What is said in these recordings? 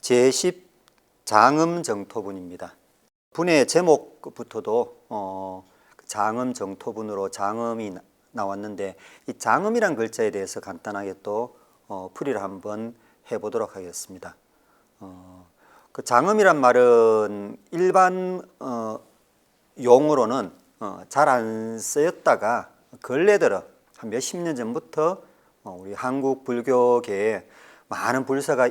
제10 장음정토분입니다. 분의 제목부터도 장음정토분으로 장음이 나왔는데, 이 장음이란 글자에 대해서 간단하게 또 풀이를 한번 해보도록 하겠습니다. 그 장음이란 말은 일반 용어로는 잘 안 쓰였다가 근래 들어 한 몇십 년 전부터 우리 한국 불교계에 많은 불사가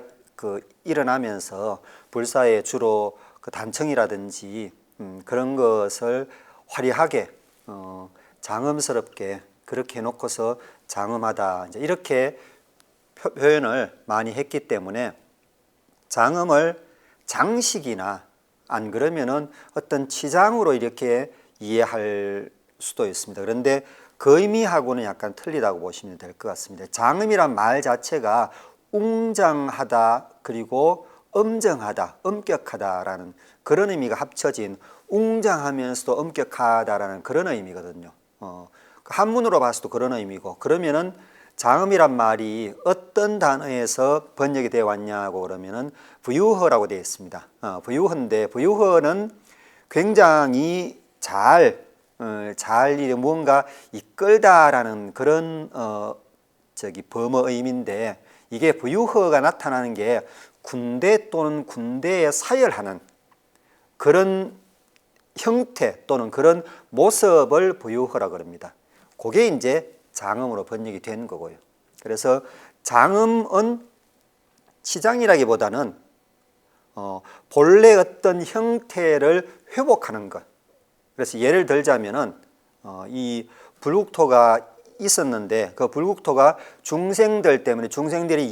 일어나면서 불사에 주로 그 단청이라든지 그런 것을 화려하게 장음스럽게 그렇게 해놓고서 장음하다, 이제 이렇게 표현을 많이 했기 때문에 장음을 장식이나 안 그러면은 어떤 치장으로 이렇게 이해할 수도 있습니다. 그런데 그 의미하고는 약간 틀리다고 보시면 될 것 같습니다. 장음이란 말 자체가 웅장하다, 그리고 엄정하다, 엄격하다라는 그런 의미가 합쳐진 웅장하면서도 엄격하다라는 그런 의미거든요. 한문으로 봐서도 그런 의미고, 그러면은 장음이란 말이 어떤 단어에서 번역이 되어 왔냐고 그러면은 부유허라고 되어 있습니다. 부유허인데, 부유허는 굉장히 잘 무언가 이끌다라는 그런 범어 의미인데, 이게 부유허가 나타나는 게 군대 또는 군대에 사열하는 그런 형태 또는 그런 모습을 부유허라고 합니다. 그게 이제 장음으로 번역이 된 거고요. 그래서 장음은 치장이라기보다는 본래 어떤 형태를 회복하는 것. 그래서 예를 들자면은 이 불국토가 있었는데, 그 불국토가 중생들 때문에, 중생들의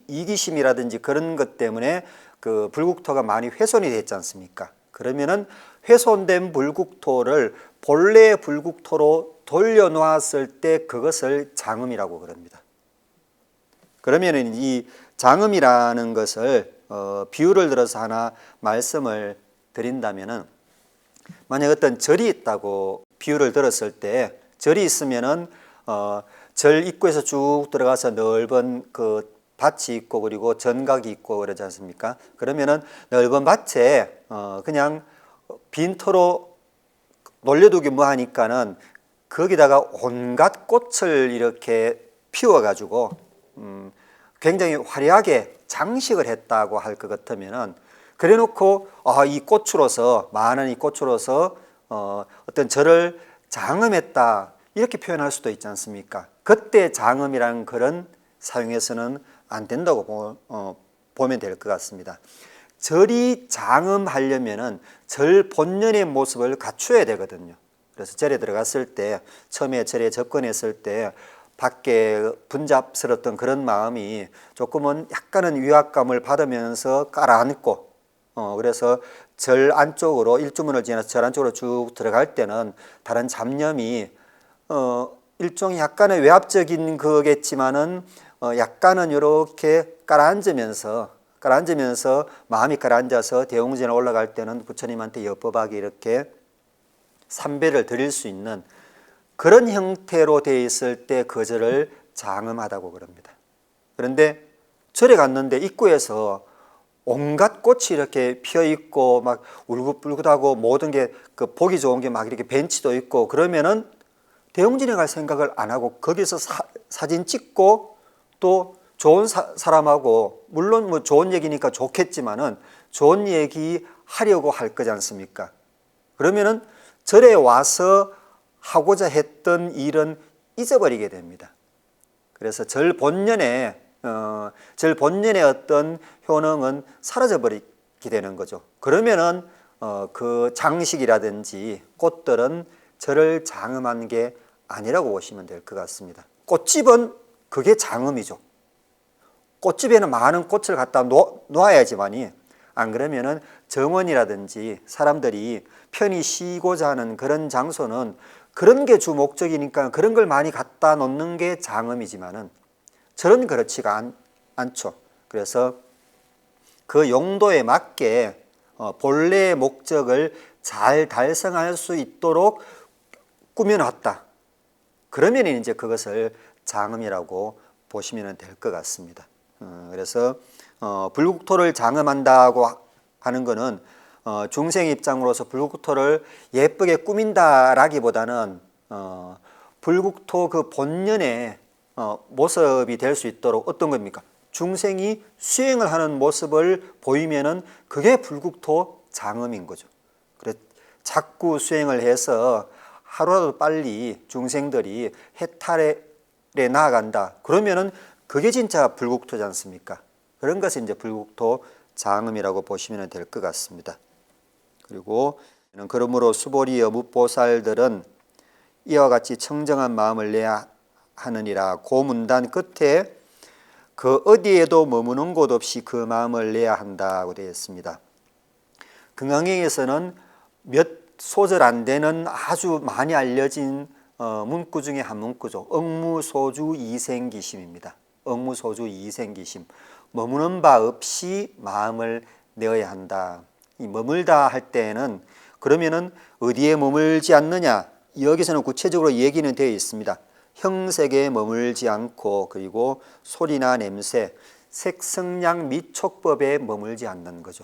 이기심이라든지 그런 것 때문에 그 불국토가 많이 훼손이 됐지 않습니까? 그러면은 훼손된 불국토를 본래 불국토로 돌려놓았을 때 그것을 장음이라고 그럽니다. 그러면은 이 장음이라는 것을 비유를 들어서 하나 말씀을 드린다면은, 만약 어떤 절이 있다고 비유를 들었을 때, 절이 있으면은 절 입구에서 쭉 들어가서 넓은 그 밭이 있고, 그리고 전각이 있고 그러지 않습니까? 그러면은 넓은 밭에 그냥 빈터로 놀려두기 뭐하니까는 거기다가 온갖 꽃을 이렇게 피워가지고 굉장히 화려하게 장식을 했다고 할 것 같으면은, 그래놓고 이 꽃으로서, 많은 이 꽃으로서 어떤 절을 장음했다, 이렇게 표현할 수도 있지 않습니까? 그때 장음이라는 글은 사용해서는 안 된다고 보면 될 것 같습니다. 절이 장음하려면은 절 본연의 모습을 갖춰야 되거든요. 그래서 절에 들어갔을 때, 처음에 절에 접근했을 때 밖에 분잡스럽던 그런 마음이 조금은 약간은 위압감을 받으면서 깔아앉고, 그래서 절 안쪽으로, 일주문을 지나서 절 안쪽으로 쭉 들어갈 때는 다른 잡념이 일종의 약간의 외압적인 거겠지만은 약간은 이렇게 깔아앉으면서 마음이 깔아앉아서 대웅전에 올라갈 때는 부처님한테 엽법하게 이렇게 삼배를 드릴 수 있는 그런 형태로 되어 있을 때 그 절을 장음하다고 그럽니다. 그런데 절에 갔는데 입구에서 온갖 꽃이 이렇게 피어 있고 막 울긋불긋하고 모든 게 그 보기 좋은 게 막 이렇게 벤치도 있고, 그러면은 대웅전에 갈 생각을 안 하고 거기서 사진 찍고, 또 좋은 사람하고, 물론 뭐 좋은 얘기니까 좋겠지만은 좋은 얘기 하려고 할 거지 않습니까? 그러면은 절에 와서 하고자 했던 일은 잊어버리게 됩니다. 그래서 절 본연의 어떤 효능은 사라져버리게 되는 거죠. 그러면은 그 장식이라든지 꽃들은 절을 장음한 게 아니라고 보시면 될 것 같습니다. 꽃집은 그게 장음이죠. 꽃집에는 많은 꽃을 갖다 놓아야지만이, 안 그러면은 정원이라든지 사람들이 편히 쉬고자 하는 그런 장소는 그런 게 주 목적이니까 그런 걸 많이 갖다 놓는 게 장음이지만은 절은 그렇지가 않죠. 그래서 그 용도에 맞게 본래의 목적을 잘 달성할 수 있도록 꾸며놨다. 그러면 이제 그것을 장음이라고 보시면 될 것 같습니다. 그래서 불국토를 장엄한다고 하는 것은 중생 입장으로서 불국토를 예쁘게 꾸민다라기보다는 불국토 그 본연의 모습이 될 수 있도록 어떤 겁니까? 중생이 수행을 하는 모습을 보이면은 그게 불국토 장엄인 거죠. 그래 자꾸 수행을 해서 하루라도 빨리 중생들이 해탈에 나아간다. 그러면은 그게 진짜 불국토지 않습니까? 그런 것을 이제 불국토 장엄이라고 보시면 될 것 같습니다. 그리고 그러므로 수보리여 묻보살들은 이와 같이 청정한 마음을 내야 하느니라. 고문단 끝에 그 어디에도 머무는 곳 없이 그 마음을 내야 한다고 되어 있습니다. 금강경에서는 몇 소절 안 되는 아주 많이 알려진 문구 중에 한 문구죠. 억무소주 이생기심입니다. 억무소주 이생기심. 머무는 바 없이 마음을 내어야 한다. 이 머물다 할 때는 그러면은 어디에 머물지 않느냐? 여기서는 구체적으로 얘기는 되어 있습니다. 형색에 머물지 않고 그리고 소리나 냄새, 색성량 미촉법에 머물지 않는 거죠.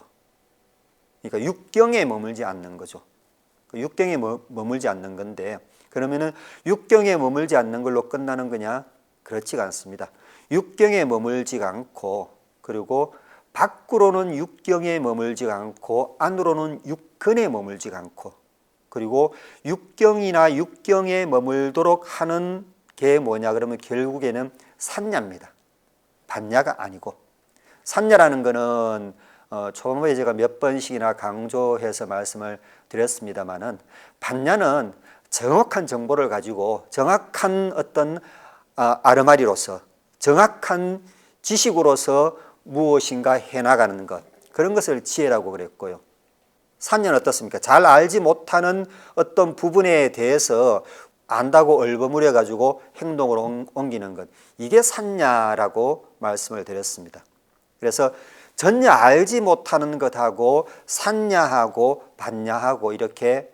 그러니까 육경에 머물지 않는 거죠. 육경에 머물지 않는 건데 그러면은 육경에 머물지 않는 걸로 끝나는 거냐? 그렇지가 않습니다. 육경에 머물지 않고 그리고 밖으로는 육경에 머물지 않고 안으로는 육근에 머물지 않고 그리고 육경이나 육경에 머물도록 하는 게 뭐냐 그러면 결국에는 산야입니다. 반야가 아니고 산야라는 거는 초반부에 제가 몇 번씩이나 강조해서 말씀을 드렸습니다마는 반야는 정확한 정보를 가지고 정확한 어떤 아르마리로서 정확한 지식으로서 무엇인가 해나가는 것 그런 것을 지혜라고 그랬고요. 산야는 어떻습니까? 잘 알지 못하는 어떤 부분에 대해서 안다고 얼버무려 가지고 행동으로 옮기는 것 이게 산야라고 말씀을 드렸습니다. 그래서 전혀 알지 못하는 것하고 산야하고 반야하고 이렇게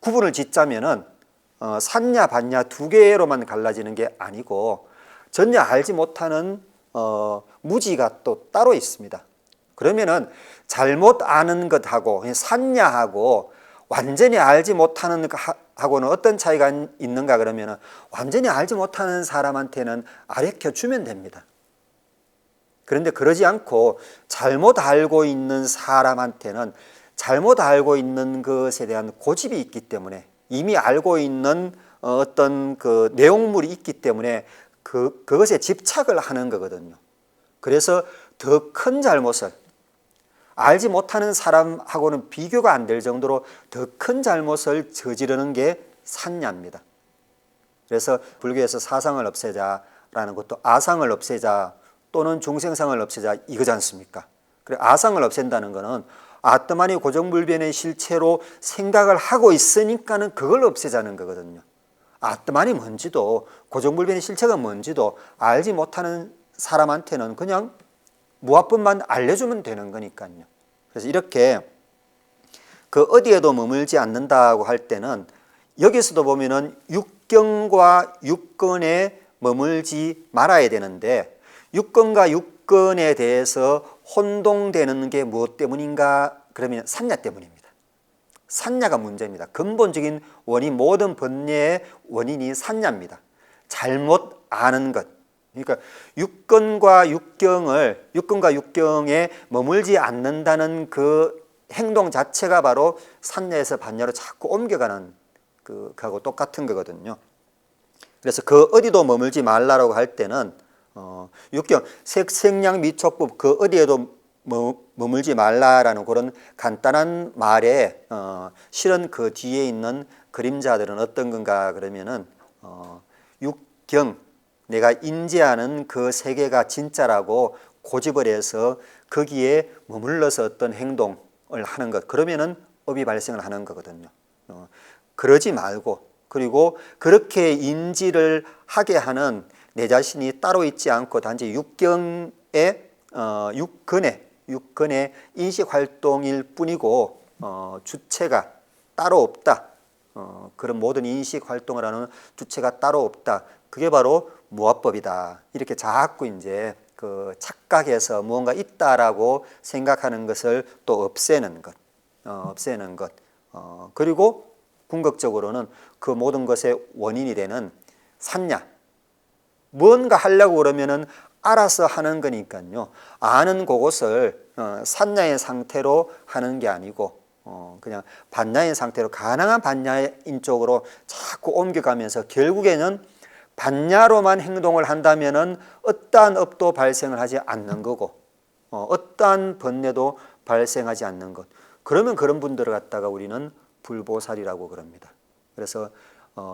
구분을 짓자면은 산야 반야 두 개로만 갈라지는 게 아니고 전혀 알지 못하는 무지가 또 따로 있습니다. 그러면은 잘못 아는 것하고 산야하고 완전히 알지 못하는 것하고는 어떤 차이가 있는가 그러면은 완전히 알지 못하는 사람한테는 가르쳐 주면 됩니다. 그런데 그러지 않고 잘못 알고 있는 사람한테는 잘못 알고 있는 것에 대한 고집이 있기 때문에 이미 알고 있는 어떤 그 내용물이 있기 때문에 그것에 집착을 하는 거거든요. 그래서 더 큰 잘못을 알지 못하는 사람하고는 비교가 안 될 정도로 더 큰 잘못을 저지르는 게 산야입니다. 그래서 불교에서 사상을 없애자라는 것도 아상을 없애자 또는 중생상을 없애자 이거지 않습니까? 그래 아상을 없앤다는 것은 아트만이 고정불변의 실체로 생각을 하고 있으니까는 그걸 없애자는 거거든요. 아트만이 뭔지도 고정불변의 실체가 뭔지도 알지 못하는 사람한테는 그냥 무아법만 알려주면 되는 거니까요. 그래서 이렇게 그 어디에도 머물지 않는다고 할 때는 여기서도 보면은 육경과 육근에 머물지 말아야 되는데 육근과 육근에 대해서 혼동되는 게 무엇 때문인가 그러면 산야 때문입니다. 산야가 문제입니다. 근본적인 원인 모든 번뇌의 원인이 산야입니다. 잘못 아는 것. 그러니까 육근과 육경에 머물지 않는다는 그 행동 자체가 바로 산야에서 반야로 자꾸 옮겨가는 그하고 똑같은 거거든요. 그래서 그 어디도 머물지 말라고 할 때는 육경 색생량 미촉법 그 어디에도 머물지 말라라는 그런 간단한 말에 실은 그 뒤에 있는 그림자들은 어떤 건가 그러면은 육경 내가 인지하는 그 세계가 진짜라고 고집을 해서 거기에 머물러서 어떤 행동을 하는 것 그러면은 업이 발생을 하는 거거든요. 그러지 말고 그리고 그렇게 인지를 하게 하는 내 자신이 따로 있지 않고 단지 육경의 육근의 인식활동일 뿐이고 주체가 따로 없다. 그런 모든 인식활동을 하는 주체가 따로 없다. 그게 바로 무아법이다. 이렇게 자꾸 이제 그 그 착각해서 무언가 있다라고 생각하는 것을 또 없애는 것, 그리고 궁극적으로는 그 모든 것의 원인이 되는 샀냐. 뭔가 하려고 그러면은 알아서 하는 거니까요. 아는 그것을 샀냐의 상태로 하는 게 아니고 그냥 반야의 상태로 가능한 반야인 쪽으로 자꾸 옮겨가면서 결국에는 반야로만 행동을 한다면은 어떠한 업도 발생을 하지 않는 거고 어떠한 번뇌도 발생하지 않는 것. 그러면 그런 분들을 갖다가 우리는 불보살이라고 그럽니다. 그래서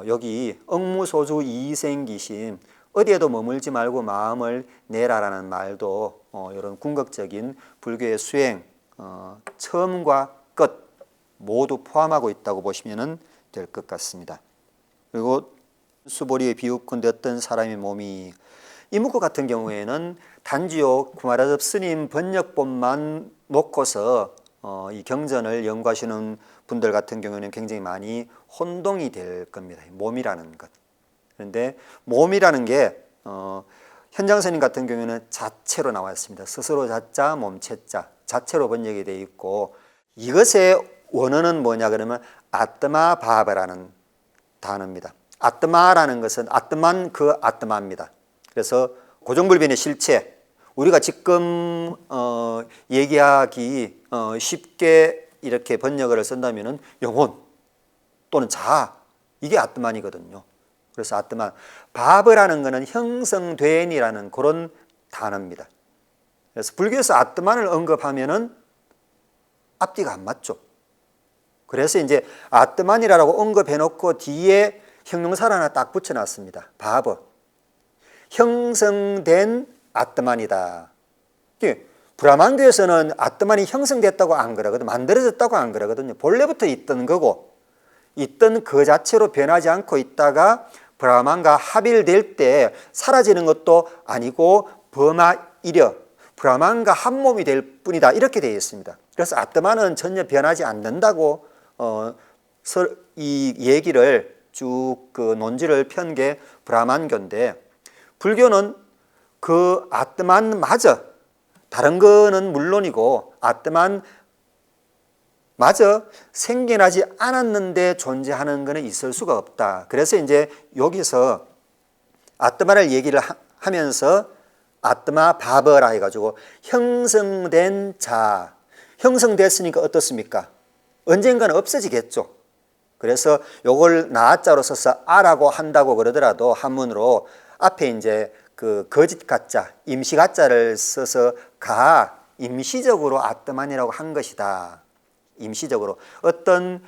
여기 억무소주 이생기심 어디에도 머물지 말고 마음을 내라라는 말도 이런 궁극적인 불교의 수행 처음과 끝 모두 포함하고 있다고 보시면 될 것 같습니다. 그리고 수보리에 비웃건데 어떤 사람의 몸이 이 문구 같은 경우에는 단지요 구마라접 스님 번역본만 놓고서 이 경전을 연구하시는 분들 같은 경우는 굉장히 많이 혼동이 될 겁니다. 몸이라는 것. 그런데 몸이라는 게 현장스님 같은 경우는 자체로 나와 있습니다. 스스로 자자, 몸체자 자체로 번역이 되어 있고 이것의 원어는 뭐냐 그러면 아뜨마 바바라는 단어입니다. 아뜨마라는 것은 아뜨만 그 아뜨마입니다. 그래서 고정불변의 실체 우리가 지금 얘기하기 쉽게 이렇게 번역을 쓴다면은 영혼 또는 자아 이게 아뜨만이거든요. 그래서 아뜨만 바브라는 것은 형성된이라는 그런 단어입니다. 그래서 불교에서 아뜨만을 언급하면은 앞뒤가 안 맞죠. 그래서 이제 아뜨만이라고 언급해놓고 뒤에 형용사를 하나 딱 붙여놨습니다. 바브 형성된 아뜨만이다. 브라만교에서는 아뜨만이 형성됐다고 안 그러거든요. 만들어졌다고 안 그러거든요. 본래부터 있던 거고 있던 그 자체로 변하지 않고 있다가 브라만과 합일될 때 사라지는 것도 아니고 범하이려 브라만과 한 몸이 될 뿐이다. 이렇게 되어 있습니다. 그래서 아뜨만은 전혀 변하지 않는다고 이 얘기를 쭉 그 논지를 편 게 브라만교인데 불교는 그 아뜨만마저 다른 거는 물론이고 아뜨만 마저 생겨나지 않았는데 존재하는 것은 있을 수가 없다. 그래서 이제 여기서 아뜨마를 얘기를 하면서 아뜨마 바버라 해가지고 형성된 자, 형성됐으니까 어떻습니까? 언젠가는 없어지겠죠. 그래서 요걸 나자로 써서 아라고 한다고 그러더라도 한문으로 앞에 이제 그 거짓 가짜, 임시 가짜를 써서 임시적으로 아뜨만이라고 한 것이다. 임시적으로 어떤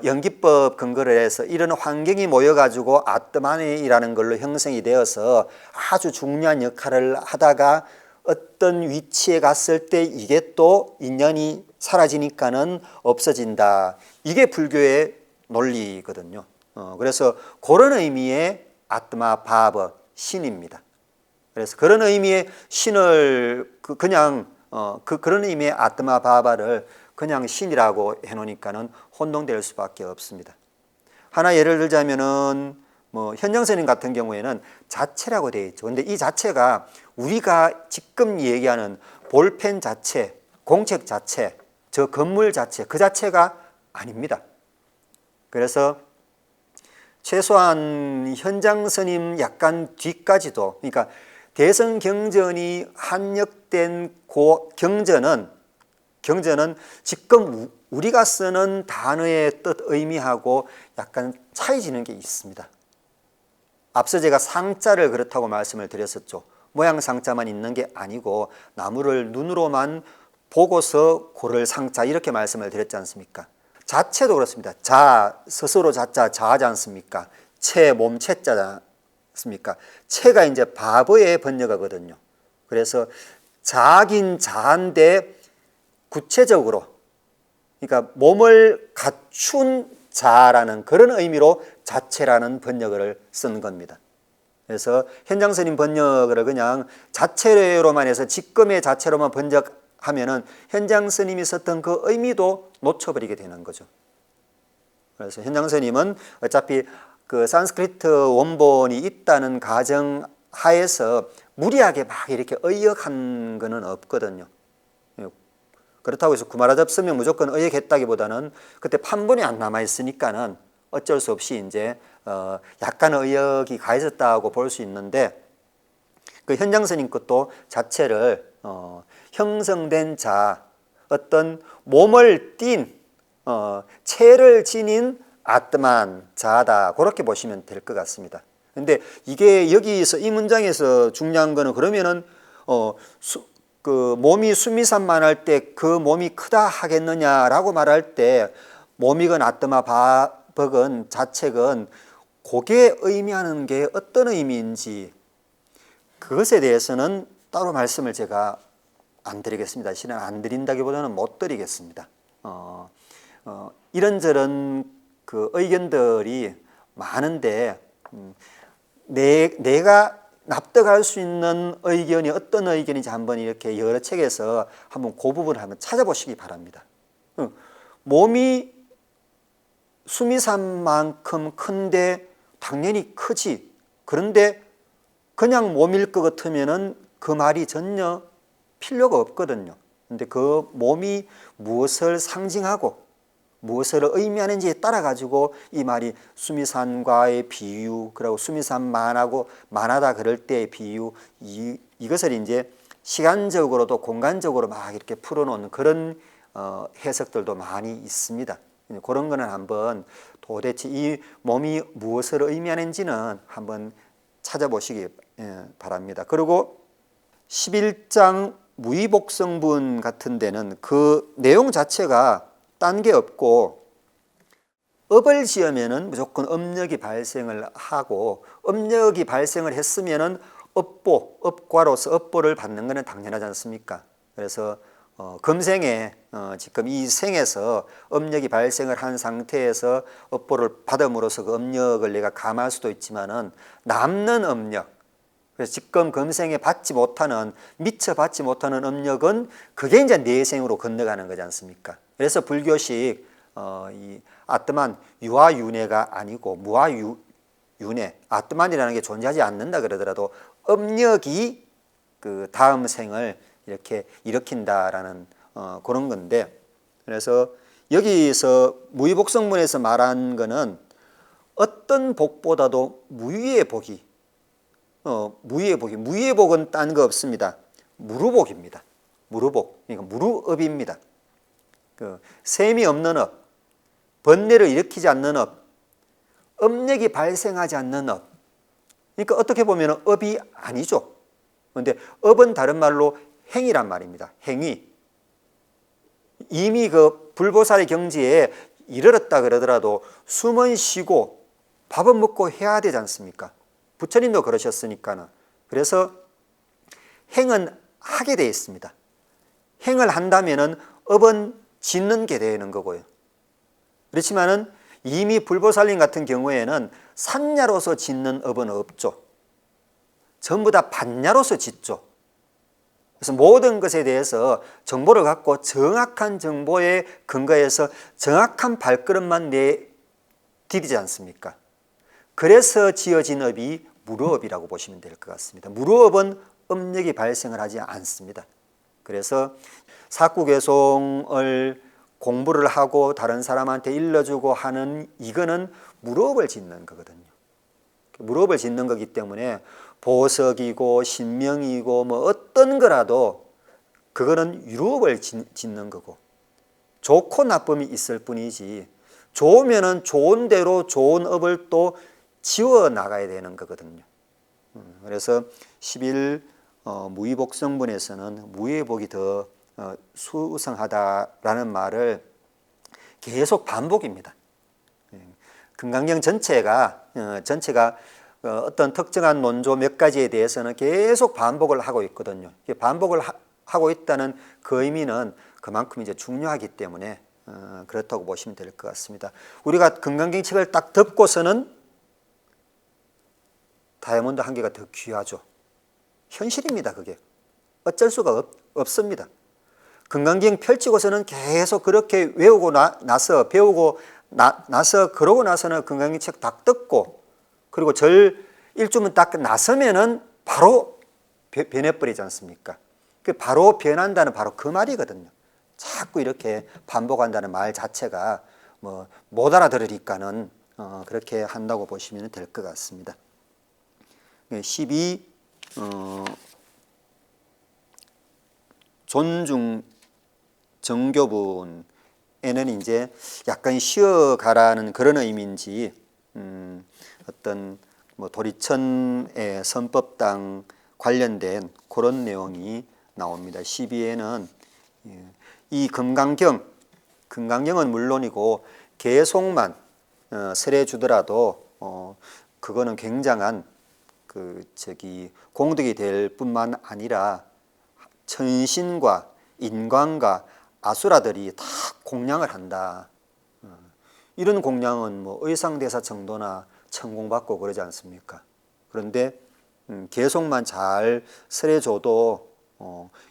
연기법 근거를 해서 이런 환경이 모여가지고 아뜨만이라는 걸로 형성이 되어서 아주 중요한 역할을 하다가 어떤 위치에 갔을 때 이게 또 인연이 사라지니까는 없어진다. 이게 불교의 논리거든요. 그래서 그런 의미의 아뜨마 바버 신입니다. 그래서 그런 의미의 신을 그냥 그런 의미의 아뜨마 바바를 그냥 신이라고 해놓으니까는 혼동될 수밖에 없습니다. 하나 예를 들자면은 뭐 현정스님 같은 경우에는 자체라고 되어 있죠. 근데 이 자체가 우리가 지금 얘기하는 볼펜 자체, 공책 자체, 저 건물 자체 그 자체가 아닙니다. 그래서 최소한 현장스님 약간 뒤까지도 그러니까 대성경전이 한역된 경전은 지금 우리가 쓰는 단어의 뜻 의미하고 약간 차이지는 게 있습니다. 앞서 제가 상자를 그렇다고 말씀을 드렸었죠. 모양 상자만 있는 게 아니고 나무를 눈으로만 보고서 고를 상자 이렇게 말씀을 드렸지 않습니까? 자체도 그렇습니다. 스스로 자자 자하지 않습니까? 몸체자지 않습니까? 체가 이제 바보의 번역어거든요. 그래서 자긴 자한데 구체적으로 그러니까 몸을 갖춘 자라는 그런 의미로 자체라는 번역어를 쓴 겁니다. 그래서 현장스님 번역을 그냥 자체로만 해서 지금의 자체로만 번역하면은 현장스님이 썼던 그 의미도 놓쳐버리게 되는 거죠. 그래서 현장스님은 어차피 그 산스크리트 원본이 있다는 가정 하에서 무리하게 막 이렇게 의역한 거는 없거든요. 그렇다고 해서 구마라잡쓰면 무조건 의역했다기보다는 그때 판본이 안 남아 있으니까는 어쩔 수 없이 이제 약간 의역이 가해졌다고 볼 수 있는데, 그 현장스님 것도 자체를 형성된 자, 어떤 몸을 띤 체를 지닌 아트만 자다, 그렇게 보시면 될 것 같습니다. 근데 이게 여기서 이 문장에서 중요한 거는, 그러면은 그 몸이 수미산만할 때 그 몸이 크다 하겠느냐라고 말할 때, 몸이건 아뜨마 법은 자책은 그게 의미하는 게 어떤 의미인지, 그것에 대해서는 따로 말씀을 제가 안 드리겠습니다. 실은 안 드린다기보다는 못 드리겠습니다. 이런저런 그 의견들이 많은데, 내가 납득할 수 있는 의견이 어떤 의견인지 한번 이렇게 여러 책에서 한번 그 부분을 한번 찾아보시기 바랍니다. 몸이 수미산만큼 큰데 당연히 크지. 그런데 그냥 몸일 것 같으면은 그 말이 전혀 필요가 없거든요. 근데 그 몸이 무엇을 상징하고 무엇을 의미하는지에 따라 가지고 이 말이 수미산과의 비유, 그리고 수미산만하고 만하다 그럴 때의 비유, 이것을 이제 시간적으로도 공간적으로 막 이렇게 풀어놓은 그런 해석들도 많이 있습니다. 그런 거는 한번 도대체 이 몸이 무엇을 의미하는지는 한번 찾아보시기 바랍니다. 그리고 11장 무의복성분 같은 데는 그 내용 자체가 딴 게 없고, 업을 지으면은 무조건 업력이 발생을 하고, 업력이 발생을 했으면은 업과로서 업보를 받는 것은 당연하지 않습니까? 그래서 금생에 지금 이 생에서 업력이 발생을 한 상태에서 업보를 받음으로써 그 업력을 내가 감할 수도 있지만은, 남는 업력, 그래서 지금 금생에 받지 못하는, 미처 받지 못하는 업력은 그게 이제 내생으로 건너가는 거지 않습니까? 그래서 불교식 이 아트만 유아윤회가 아니고 무아윤회, 아트만이라는 게 존재하지 않는다 그러더라도 업력이 그 다음 생을 이렇게 일으킨다라는 그런 건데, 그래서 여기서 무의복성문에서 말한 거는 어떤 복보다도 무의의 복이, 무의의 복은 딴 거 없습니다. 무루복입니다. 무루복, 그러니까 무루업입니다. 그 셈이 없는 업, 번뇌를 일으키지 않는 업, 업력이 발생하지 않는 업. 그러니까 어떻게 보면 업이 아니죠. 그런데 업은 다른 말로 행위란 말입니다. 행위. 이미 그 불보살의 경지에 이르렀다 그러더라도 숨은 쉬고 밥은 먹고 해야 되지 않습니까? 부처님도 그러셨으니까는. 그래서 행은 하게 되어 있습니다. 행을 한다면은 업은 짓는 게 되는 거고요. 그렇지만은 이미 불보살님 같은 경우에는 산야로서 짓는 업은 없죠. 전부 다 반야로서 짓죠. 그래서 모든 것에 대해서 정보를 갖고 정확한 정보에 근거해서 정확한 발걸음만 내디디지 않습니까? 그래서 지어진 업이 무루업이라고 보시면 될 것 같습니다. 무루업은 업력이 발생을 하지 않습니다. 그래서 사구개송을 공부를 하고 다른 사람한테 일러주고 하는 이거는 무루업을 짓는 거거든요. 무루업을 짓는 거기 때문에 보석이고 신명이고 뭐 어떤 거라도 그거는 유루업을 짓는 거고, 좋고 나쁨이 있을 뿐이지 좋으면은 좋은 대로 좋은 업을 또 지워 나가야 되는 거거든요. 그래서 11 무의복성분에서는 무의의 복이 더 수성하다라는 말을 계속 반복입니다. 금강경 전체가 어떤 특정한 논조 몇 가지에 대해서는 계속 반복을 하고 있거든요. 반복을 하고 있다는 그 의미는 그만큼 이제 중요하기 때문에 그렇다고 보시면 될 것 같습니다. 우리가 금강경 책을 딱 덮고서는 다이아몬드 한 개가 더 귀하죠. 현실입니다. 그게 어쩔 수가 없습니다. 금강경 펼치고서는 계속 그렇게 외우고 나서 배우고 나서 그러고 나서는 금강경 책 딱 뜯고, 그리고 절 일주문 딱 나서면은 바로 변해버리지 않습니까? 그 바로 변한다는 바로 그 말이거든요. 자꾸 이렇게 반복한다는 말 자체가 뭐 못 알아들으니까는 그렇게 한다고 보시면 될 것 같습니다. 12. 존중 정교분에는 이제 약간 쉬어가라는 그런 의미인지 어떤 뭐 도리천의 선법당 관련된 그런 내용이 나옵니다. 12에는 이 금강경은 물론이고 계속만 설해 주더라도 그거는 굉장한 공덕이 될 뿐만 아니라 천신과 인간과 아수라들이 다 공양을 한다. 이런 공양은 뭐 의상대사 정도나 천공받고 그러지 않습니까? 그런데 계속만 잘 설해줘도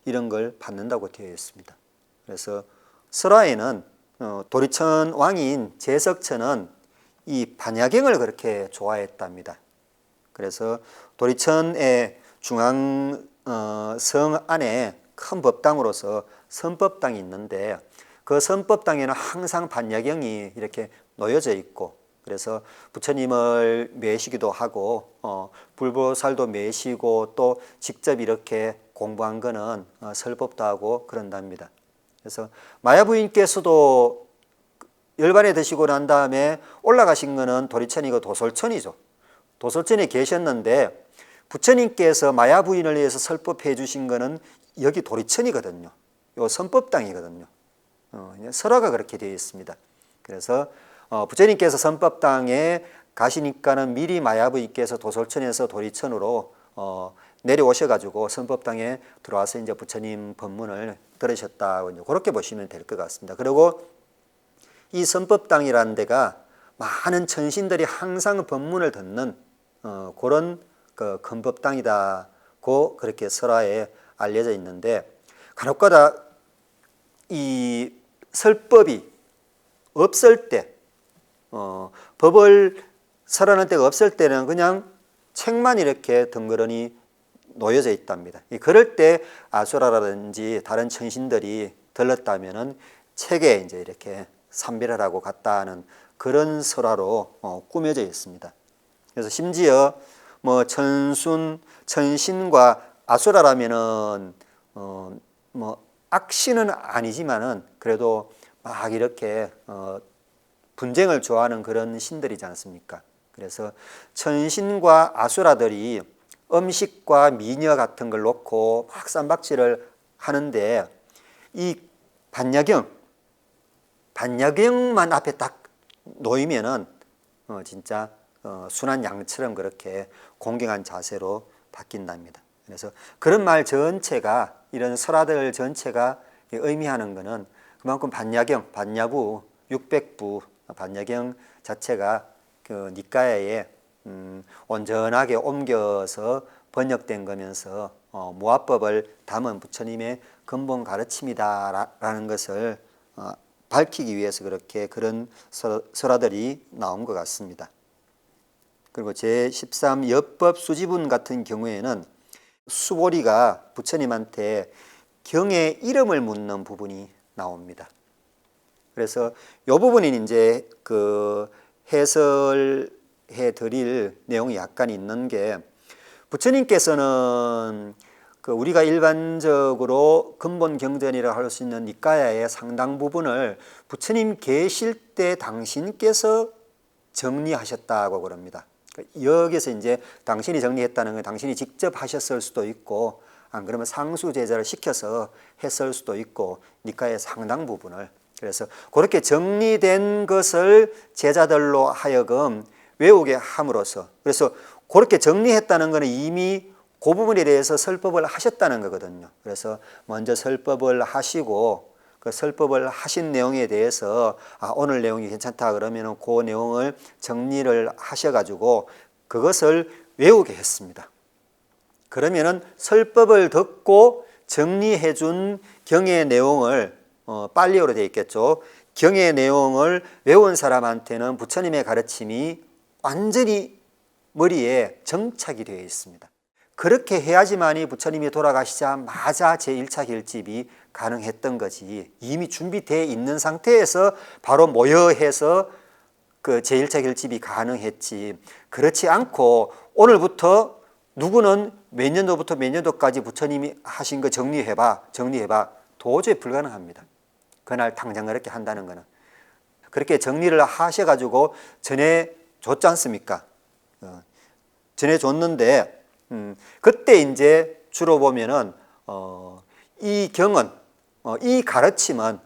이런 걸 받는다고 되어 있습니다. 그래서 설화에는 도리천 왕인 제석천은 이 반야경을 그렇게 좋아했답니다. 그래서 도리천의 중앙 성 안에 큰 법당으로서 선법당이 있는데 그 선법당에는 항상 반야경이 이렇게 놓여져 있고 그래서 부처님을 매시기도 하고 불보살도 매시고 또 직접 이렇게 공부한 거는 설법도 하고 그런답니다. 그래서 마야부인께서도 열반에 드시고 난 다음에 올라가신 거는 도리천이고 도솔천이죠. 도솔천에 계셨는데 부처님께서 마야부인을 위해서 설법해 주신 거는 여기 도리천이거든요. 요 선법당이거든요. 설화가 그렇게 되어 있습니다. 그래서 부처님께서 선법당에 가시니까는 미리 마야부인께서 도솔천에서 도리천으로 내려오셔가지고 선법당에 들어와서 이제 부처님 법문을 들으셨다고 그렇게 보시면 될 것 같습니다. 그리고 이 선법당이라는 데가 많은 천신들이 항상 법문을 듣는 그런 큰 법당이다고 그렇게 설화에 알려져 있는데 간혹가다 이 설법이 없을 때 법을 설하는 때가 없을 때는 그냥 책만 이렇게 덩그러니 놓여져 있답니다. 그럴 때 아수라라든지 다른 천신들이 들렀다면은 책에 이제 이렇게 삼비를 하고 갔다 하는 그런 설화로 꾸며져 있습니다. 그래서 심지어 뭐 천신과 아수라라면은 뭐 악신은 아니지만은 그래도 막 이렇게 분쟁을 좋아하는 그런 신들이지 않습니까? 그래서 천신과 아수라들이 음식과 미녀 같은 걸 놓고 막 쌈박질을 하는데 이 반야경만 앞에 딱 놓이면은 진짜 순한 양처럼 그렇게 공경한 자세로 바뀐답니다. 그래서 그런 말 전체가 이런 설화들 전체가 의미하는 것은 그만큼 반야부 600부 반야경 자체가 그 니까야에 온전하게 옮겨서 번역된 거면서 무아법을 담은 부처님의 근본 가르침이다라는 것을 밝히기 위해서 그렇게 그런 설화들이 나온 것 같습니다. 그리고 제13 여법 수지분 같은 경우에는 수보리가 부처님한테 경의 이름을 묻는 부분이 나옵니다. 그래서 이 부분이 이제 그 해설해 드릴 내용이 약간 있는 게 부처님께서는 그 우리가 일반적으로 근본 경전이라 할 수 있는 니까야의 상당 부분을 부처님 계실 때 당신께서 정리하셨다고 그럽니다. 여기서 이제 당신이 정리했다는 건 당신이 직접 하셨을 수도 있고 안 그러면 상수 제자를 시켜서 했을 수도 있고 니까야의 상당 부분을 그래서 그렇게 정리된 것을 제자들로 하여금 외우게 함으로써 그래서 그렇게 정리했다는 것은 이미 그 부분에 대해서 설법을 하셨다는 거거든요. 그래서 먼저 설법을 하시고 그 설법을 하신 내용에 대해서 오늘 내용이 괜찮다 그러면 그 내용을 정리를 하셔가지고 그것을 외우게 했습니다. 그러면은 설법을 듣고 정리해 준 경의 내용을 빨리어로 되어 있겠죠. 경의 내용을 외운 사람한테는 부처님의 가르침이 완전히 머리에 정착이 되어 있습니다. 그렇게 해야지만이 부처님이 돌아가시자마자 제1차 결집이 가능했던 거지. 이미 준비되어 있는 상태에서 바로 모여해서 그 제1차 결집이 가능했지. 그렇지 않고 오늘부터 누구는 몇 년도부터 몇 년도까지 부처님이 하신 거 정리해봐. 도저히 불가능합니다. 그날 당장 그렇게 한다는 거는. 그렇게 정리를 하셔가지고 전해줬지 않습니까? 전해줬는데 그때 이제 주로 보면은 이 경은 이 가르침은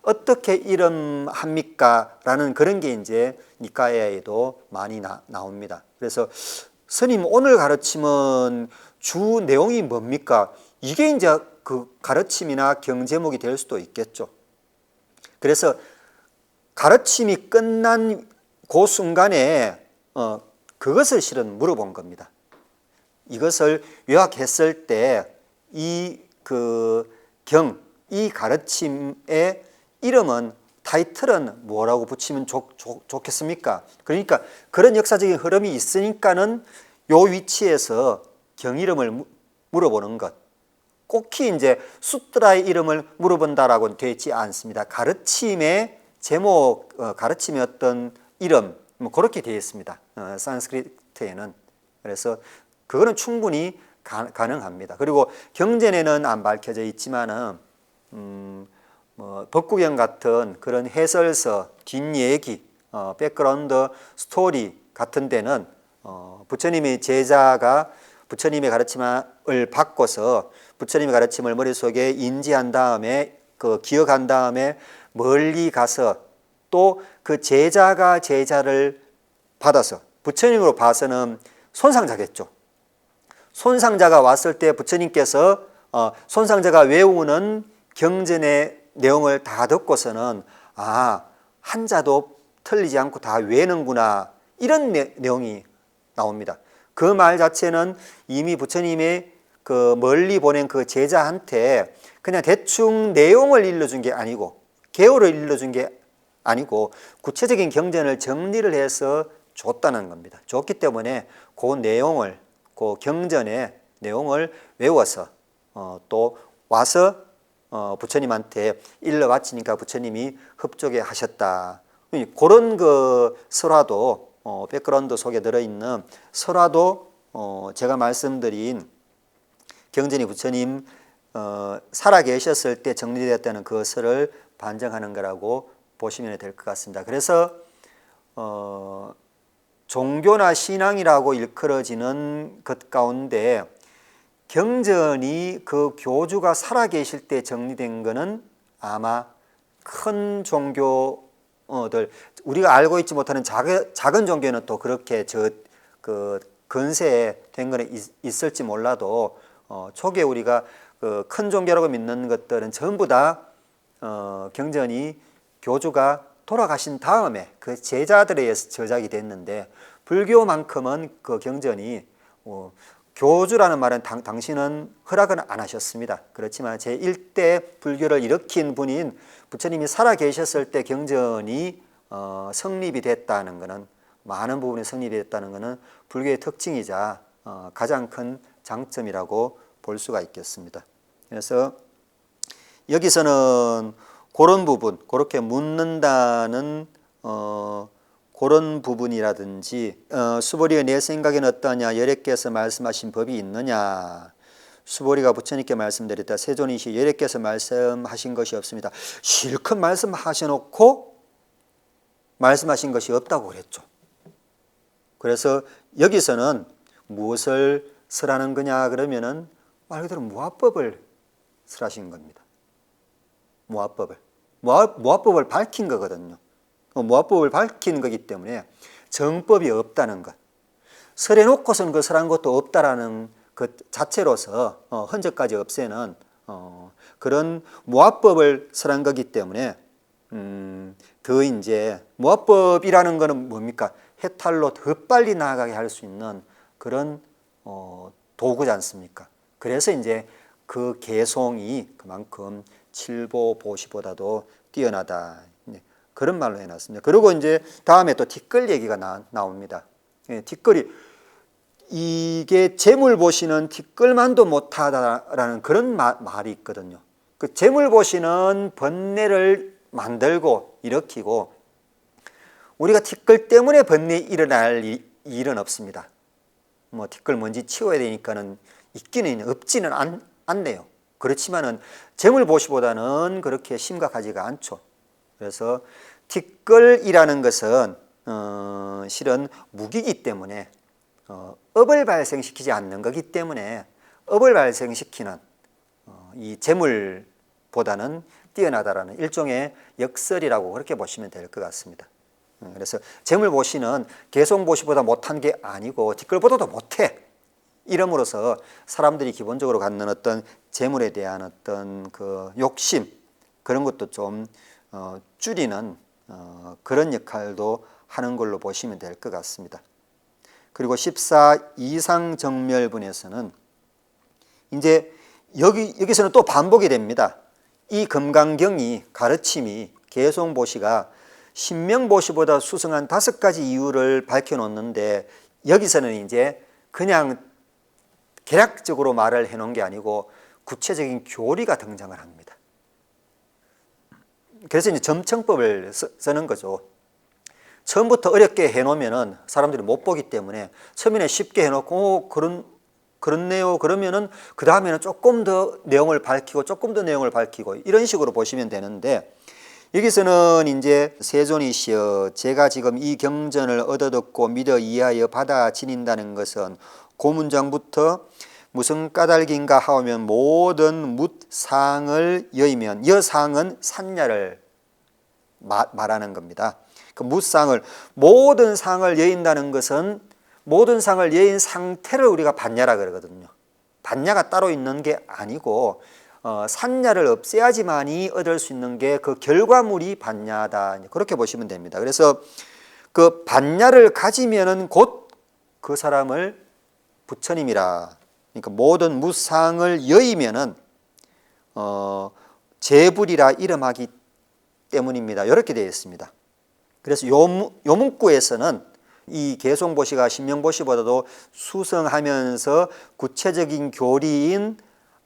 어떻게 이름합니까? 라는 그런 게 이제 니까야에도 많이 나옵니다. 그래서 스님 오늘 가르침은 주 내용이 뭡니까? 이게 이제 그 가르침이나 경 제목이 될 수도 있겠죠. 그래서 가르침이 끝난 그 순간에 그것을 실은 물어본 겁니다. 이것을 요약했을 때 이 그 경, 이 가르침의 이름은 타이틀은 뭐라고 붙이면 좋겠습니까? 그러니까 그런 역사적인 흐름이 있으니까는 요 위치에서 경 이름을 물어보는 것. 꼭히 이제 수트라의 이름을 물어본다라고는 되어 있지 않습니다. 가르침의 제목, 가르침의 어떤 이름, 뭐 그렇게 되어 있습니다. 산스크리트에는. 그래서 그거는 충분히 가능합니다. 그리고 경전에는 안 밝혀져 있지만은 뭐 법구경 같은 그런 해설서, 뒷얘기, 백그라운드 스토리 같은 데는 부처님의 제자가 부처님의 가르침을 받고서 부처님의 가르침을 머릿속에 인지한 다음에 그 기억한 다음에 멀리 가서 또 그 제자가 제자를 받아서 부처님으로 봐서는 손상자겠죠. 손상자가 왔을 때 부처님께서 손상자가 외우는 경전의 내용을 다 듣고서는 한자도 틀리지 않고 다 외는구나 이런 내용이 나옵니다. 그 말 자체는 이미 부처님의 그 멀리 보낸 그 제자한테 그냥 대충 내용을 일러준 게 아니고 개요를 일러준 게 아니고 구체적인 경전을 정리를 해서 줬다는 겁니다. 줬기 때문에 그 내용을 그 경전의 내용을 외워서 또 와서 부처님한테 일러 바치니까 부처님이 흡족해 하셨다. 그런 그 설화도 백그라운드 속에 들어있는 설화도 제가 말씀드린 경전이 부처님 살아 계셨을 때 정리되었다는 그 설을 반증하는 거라고 보시면 될 것 같습니다. 그래서 종교나 신앙이라고 일컬어지는 것 가운데 경전이 그 교주가 살아 계실 때 정리된 것은 아마 큰 종교들 우리가 알고 있지 못하는 작은 종교는 또 그렇게 그 근세된 거는 있을지 몰라도 초기에 우리가 그 큰 종교라고 믿는 것들은 전부 다 경전이 교주가 돌아가신 다음에 그 제자들에 의해서 저작이 됐는데 불교만큼은 그 경전이 교주라는 말은 당신은 허락은 안 하셨습니다. 그렇지만 제1대 불교를 일으킨 분인 부처님이 살아 계셨을 때 경전이 성립이 됐다는 것은 많은 부분이 성립이 됐다는 것은 불교의 특징이자 가장 큰 장점이라고 볼 수가 있겠습니다. 그래서 여기서는 그런 부분, 그렇게 묻는다는 그런 부분이라든지 수보리가 내 생각에는 어떠냐, 여래께서 말씀하신 법이 있느냐, 수보리가 부처님께 말씀드렸다. 세존이시 여래께서 말씀하신 것이 없습니다. 실컷 말씀하셔놓고 말씀하신 것이 없다고 그랬죠. 그래서 여기서는 무엇을 설하는 거냐 그러면은 말 그대로 무아법을 설하신 겁니다. 무아법을 밝힌 거거든요. 무아법을 밝힌 거기 때문에 정법이 없다는 것. 설해놓고서는 그 설한 것도 없다라는 그 자체로서 흔적까지 없애는 그런 무아법을 설한 거기 때문에 더 이제 무아법이라는 거는 뭡니까? 해탈로 더 빨리 나아가게 할 수 있는 그런 도구지 않습니까? 그래서 이제 그 개송이 그만큼 칠보보시보다도 뛰어나다. 그런 말로 해놨습니다. 그리고 이제 다음에 또 티끌 얘기가 나옵니다. 티끌이 이게 재물 보시는 티끌만도 못하다라는 그런 말이 있거든요. 그 재물 보시는 번뇌를 만들고 일으키고 우리가 티끌 때문에 번뇌 일어날 일은 없습니다. 뭐 티끌 먼지 치워야 되니까는 있기는 없지는 않네요. 그렇지만은 재물보시보다는 그렇게 심각하지가 않죠. 그래서 티끌이라는 것은 실은 무기이기 때문에 업을 발생시키지 않는 거기 때문에 업을 발생시키는 이 재물보다는 뛰어나다라는 일종의 역설이라고 그렇게 보시면 될 것 같습니다. 그래서 재물보시는 개송보시보다 못한 게 아니고 티끌보다도 못해. 이름으로써 사람들이 기본적으로 갖는 어떤 재물에 대한 어떤 그 욕심 그런 것도 좀 줄이는 그런 역할도 하는 걸로 보시면 될 것 같습니다. 그리고 14 이상정멸분에서는 이제 여기서는 또 반복이 됩니다. 이 금강경이 가르침이 개송보시가 신명보시보다 수승한 5가지 이유를 밝혀놓는데 여기서는 이제 그냥 개략적으로 말을 해놓은 게 아니고 구체적인 교리가 등장을 합니다. 그래서 이제 점청법을 쓰는 거죠. 처음부터 어렵게 해놓으면은 사람들이 못 보기 때문에 처음에는 쉽게 해놓고 그렇네요. 그러면은 그 다음에는 조금 더 내용을 밝히고 조금 더 내용을 밝히고 이런 식으로 보시면 되는데 여기서는 이제 세존이시여 제가 지금 이 경전을 얻어듣고 믿어 이해하여 받아 지닌다는 것은 그 문장부터 무슨 까닭인가 하면 모든 묻상을 여이면 여상은 산야를 말하는 겁니다. 그 묻상을 모든 상을 여인다는 것은 모든 상을 여인 상태를 우리가 반야라 그러거든요. 반야가 따로 있는 게 아니고 산야를 없애야지만이 얻을 수 있는 게 그 결과물이 반야다. 그렇게 보시면 됩니다. 그래서 그 반야를 가지면은 곧 그 사람을 부처님이라. 그러니까 모든 무상을 여이면은 재불이라 이름하기 때문입니다. 이렇게 되어 있습니다. 그래서 요 문구에서는 이 개송보시가 신명보시보다도 수성하면서 구체적인 교리인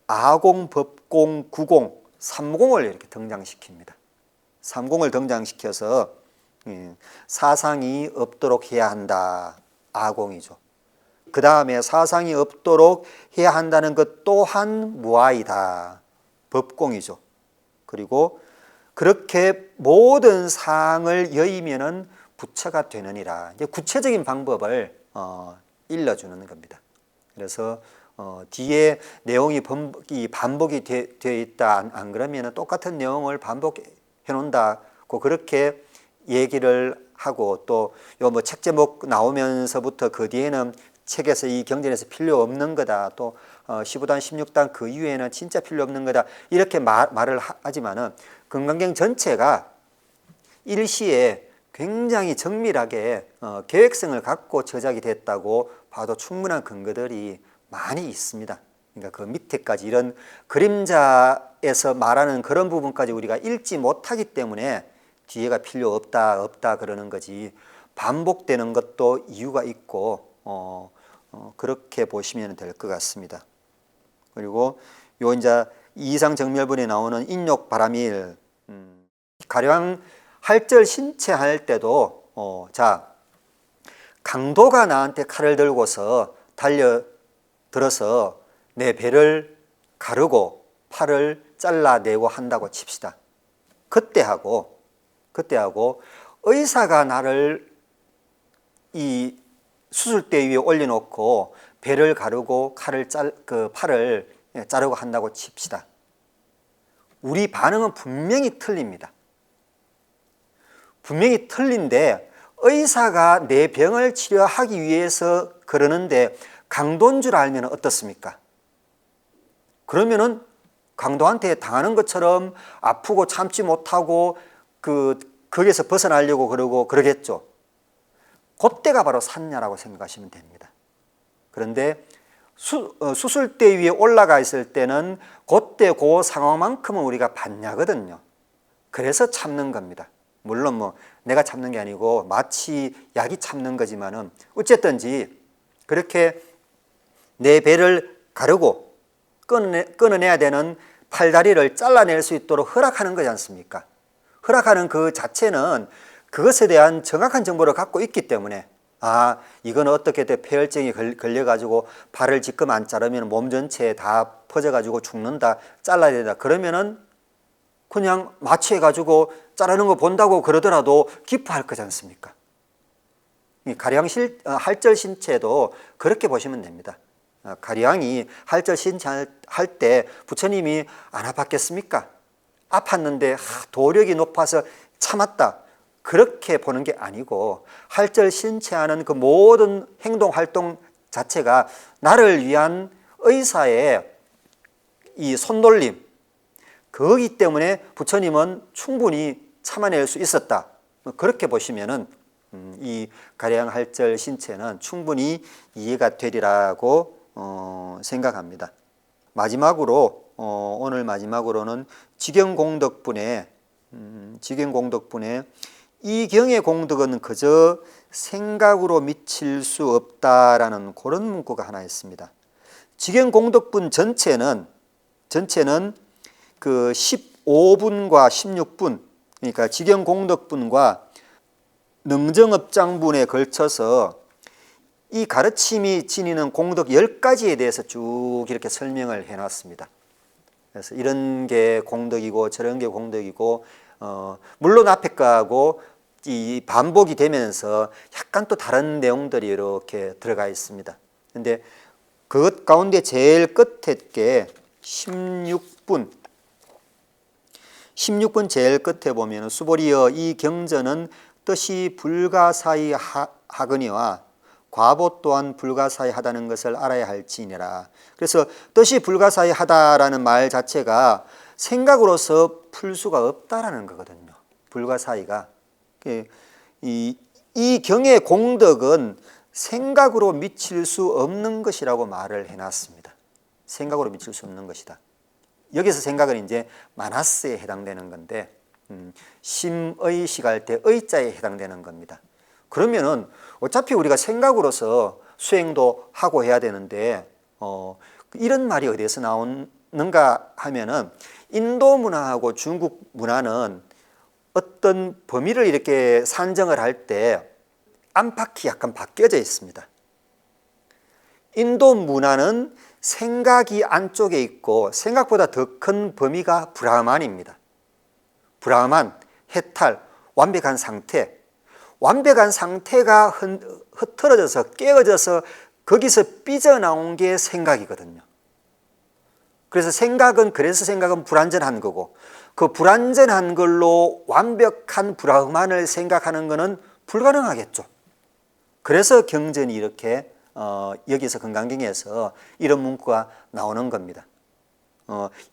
아공, 법공, 구공, 삼공을 이렇게 등장시킵니다. 삼공을 등장시켜서 사상이 없도록 해야 한다. 아공이죠. 그 다음에 사상이 없도록 해야 한다는 것 또한 무아이다. 법공이죠. 그리고 그렇게 모든 상을 여이면은 부처가 되느니라. 이제 구체적인 방법을 일러주는 겁니다. 그래서 뒤에 내용이 반복이 되어 있다. 안 그러면 똑같은 내용을 반복해 놓는다고 그렇게 얘기를 하고 또 요 뭐 책 제목 나오면서부터 그 뒤에는 책에서 이 경전에서 필요 없는 거다. 또 15단, 16단 그 이후에는 진짜 필요 없는 거다. 이렇게 말을 하지만은 금강경 전체가 일시에 굉장히 정밀하게 계획성을 갖고 저작이 됐다고 봐도 충분한 근거들이 많이 있습니다. 그러니까 그 밑에까지 이런 그림자에서 말하는 그런 부분까지 우리가 읽지 못하기 때문에 뒤에가 필요 없다 그러는 거지 반복되는 것도 이유가 있고 그렇게 보시면 될 것 같습니다. 그리고 요 이제 이상정멸분에 나오는 인욕바람일 가령 할절 신체할 때도 자 강도가 나한테 칼을 들고서 달려들어서 내 배를 가르고 팔을 잘라내고 한다고 칩시다. 그때하고 의사가 나를 이 수술대 위에 올려놓고 배를 가르고 팔을 자르고 한다고 칩시다. 우리 반응은 분명히 틀립니다. 분명히 틀린데 의사가 내 병을 치료하기 위해서 그러는데 강도인 줄 알면 어떻습니까? 그러면은 강도한테 당하는 것처럼 아프고 참지 못하고 거기서 벗어나려고 그러겠죠. 그때가 바로 산야라고 생각하시면 됩니다. 그런데 수술대 위에 올라가 있을 때는 그때 그 상황만큼은 우리가 반야거든요. 그래서 참는 겁니다. 물론 뭐 내가 참는 게 아니고 마치 약이 참는 거지만은 어쨌든지 그렇게 내 배를 가르고 끊어내야 되는 팔다리를 잘라낼 수 있도록 허락하는 거지 않습니까? 허락하는 그 자체는 그것에 대한 정확한 정보를 갖고 있기 때문에 이건 어떻게 돼 폐혈증이 걸려가지고 발을 지금 안 자르면 몸 전체에 다 퍼져가지고 죽는다, 잘라야 된다. 그러면은 그냥 마취해가지고 자르는 거 본다고 그러더라도 기뻐할 거지 않습니까? 가령 할절신체도 그렇게 보시면 됩니다. 가령이 할절신체 할 때 부처님이 안 아팠겠습니까? 아팠는데 도력이 높아서 참았다. 그렇게 보는 게 아니고 할절신체하는 그 모든 행동 활동 자체가 나를 위한 의사의 이 손놀림, 그거기 때문에 부처님은 충분히 참아낼 수 있었다. 그렇게 보시면은 이 가량할절신체는 충분히 이해가 되리라고 생각합니다. 마지막으로 오늘 마지막으로는 지경공덕분에 이 경의 공덕은 그저 생각으로 미칠 수 없다라는 그런 문구가 하나 있습니다. 지경공덕분 전체는 그 15분과 16분, 그러니까 지경공덕분과 능정업장분에 걸쳐서 이 가르침이 지니는 공덕 10가지에 대해서 쭉 이렇게 설명을 해놨습니다. 그래서 이런 게 공덕이고 저런 게 공덕이고 물론 앞에 거하고 이 반복이 되면서 약간 또 다른 내용들이 이렇게 들어가 있습니다. 근데 그것 가운데 제일 끝에 게 16분 제일 끝에 보면 수보리여 이 경전은 뜻이 불가사의 하거니와 과보 또한 불가사의 하다는 것을 알아야 할지니라. 그래서 뜻이 불가사의 하다라는 말 자체가 생각으로서 풀 수가 없다라는 거거든요. 불가사의가. 이 경의 공덕은 생각으로 미칠 수 없는 것이라고 말을 해놨습니다. 생각으로 미칠 수 없는 것이다. 여기서 생각은 이제 마나스에 해당되는 건데 심의식 할 때 의자에 해당되는 겁니다. 그러면은 어차피 우리가 생각으로서 수행도 하고 해야 되는데 이런 말이 어디에서 나오는가 하면은 인도 문화하고 중국 문화는 어떤 범위를 이렇게 산정을 할 때 안팎이 약간 바뀌어져 있습니다. 인도 문화는 생각이 안쪽에 있고 생각보다 더 큰 범위가 브라만입니다. 브라만, 해탈, 완벽한 상태가 흐트러져서 깨어져서 거기서 삐져나온 게 생각이거든요. 그래서 생각은 불완전한 거고 그 불완전한 걸로 완벽한 브라흐만을 생각하는 것은 불가능하겠죠. 그래서 경전이 이렇게 여기서 건강경에서 이런 문구가 나오는 겁니다.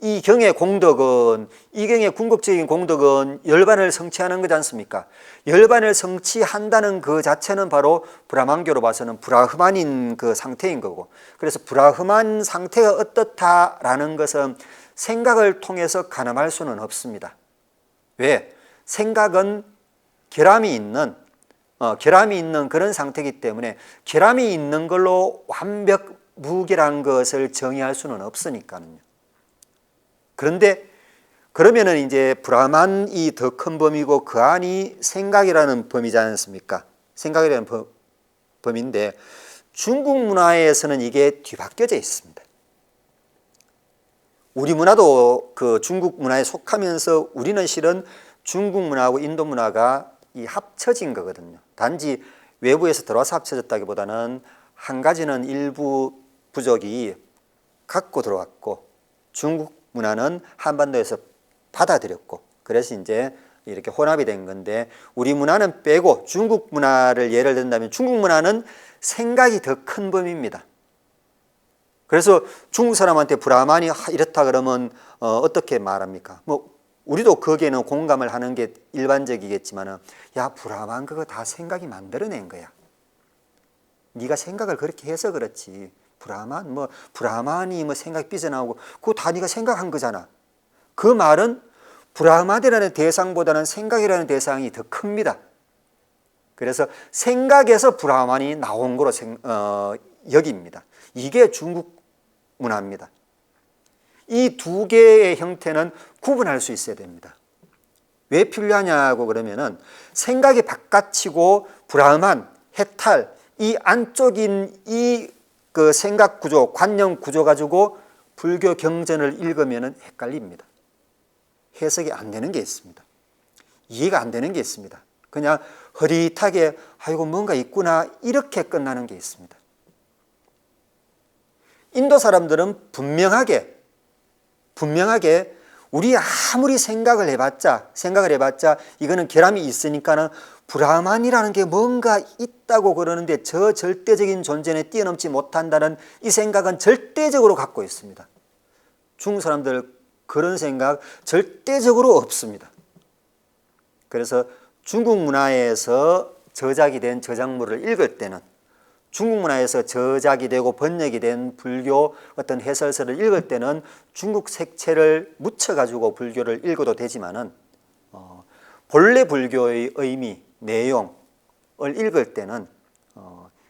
이 경의 공덕은 이 경의 궁극적인 공덕은 열반을 성취하는 거지 않습니까? 열반을 성취한다는 그 자체는 바로 브라만교로 봐서는 브라흐만인 그 상태인 거고 그래서 브라흐만 상태가 어떻다라는 것은 생각을 통해서 가늠할 수는 없습니다. 왜? 생각은 결함이 있는 그런 상태이기 때문에 결함이 있는 걸로 완벽 무결한 것을 정의할 수는 없으니까요. 그런데 그러면은 이제 브라만이 더 큰 범위고 그 안이 생각이라는 범위지 않습니까? 생각이라는 범위인데 중국 문화에서는 이게 뒤바뀌어져 있습니다. 우리 문화도 그 중국 문화에 속하면서 우리는 실은 중국 문화하고 인도 문화가 이 합쳐진 거거든요. 단지 외부에서 들어와서 합쳐졌다기보다는 한 가지는 일부 부족이 갖고 들어왔고 중국 문화는 한반도에서 받아들였고 그래서 이제 이렇게 혼합이 된 건데 우리 문화는 빼고 중국 문화를 예를 든다면 중국 문화는 생각이 더 큰 범위입니다. 그래서 중국 사람한테 브라만이 이렇다 그러면 어떻게 말합니까? 뭐 우리도 거기에는 공감을 하는 게 일반적이겠지만은 야 브라만 그거 다 생각이 만들어낸 거야. 네가 생각을 그렇게 해서 그렇지. 브라만이 생각이 삐져나오고 그거 다 네가 생각한 거잖아. 그 말은 브라만이라는 대상보다는 생각이라는 대상이 더 큽니다. 그래서 생각에서 브라만이 나온 거로 여깁니다. 이게 중국 문화입니다. 이 두 개의 형태는 구분할 수 있어야 됩니다. 왜 필요하냐고 그러면은 생각이 바깥이고 불암한 해탈, 이 안쪽인 이 그 생각 구조, 관념 구조 가지고 불교 경전을 읽으면은 헷갈립니다. 해석이 안 되는 게 있습니다. 이해가 안 되는 게 있습니다. 그냥 흐릿하게 아이고 뭔가 있구나 이렇게 끝나는 게 있습니다. 인도 사람들은 분명하게 우리 아무리 생각을 해봤자 이거는 결함이 있으니까는 브라만이라는 게 뭔가 있다고 그러는데 저 절대적인 존재는 뛰어넘지 못한다는 이 생각은 절대적으로 갖고 있습니다. 중국 사람들 그런 생각 절대적으로 없습니다. 그래서 중국 문화에서 저작이 된 저작물을 읽을 때는 중국 문화에서 저작이 되고 번역이 된 불교 어떤 해설서를 읽을 때는 중국 색채를 묻혀가지고 불교를 읽어도 되지만은 본래 불교의 의미, 내용을 읽을 때는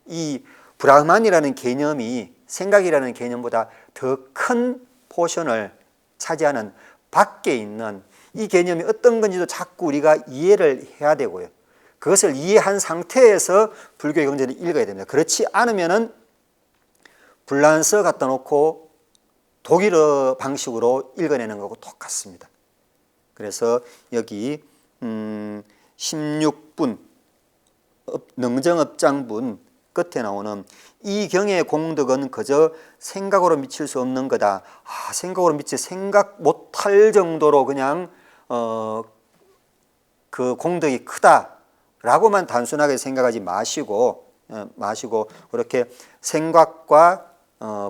이 브라흐만이라는 개념이 생각이라는 개념보다 더 큰 포션을 차지하는 밖에 있는 이 개념이 어떤 건지도 자꾸 우리가 이해를 해야 되고요. 그것을 이해한 상태에서 불교의 경전을 읽어야 됩니다. 그렇지 않으면은 불란서 갖다 놓고 독일어 방식으로 읽어내는 거하고 똑같습니다. 그래서 여기 16분 능정업장분 끝에 나오는 이 경의 공덕은 그저 생각으로 미칠 수 없는 거다. 생각으로 생각 못할 정도로 그냥 그 공덕이 크다라고만 단순하게 생각하지 마시고 그렇게 생각과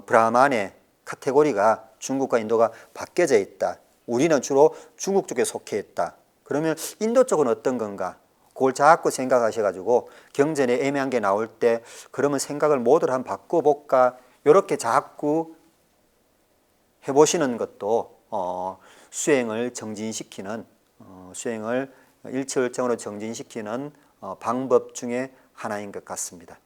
브라만의 카테고리가 중국과 인도가 바뀌어져 있다. 우리는 주로 중국 쪽에 속해 있다. 그러면 인도 쪽은 어떤 건가? 그걸 자꾸 생각하셔가지고 경전에 애매한 게 나올 때 그러면 생각을 모두를 한번 바꿔볼까? 이렇게 자꾸 해보시는 것도 수행을 정진시키는 수행을 일체월장으로 정진시키는 방법 중에 하나인 것 같습니다.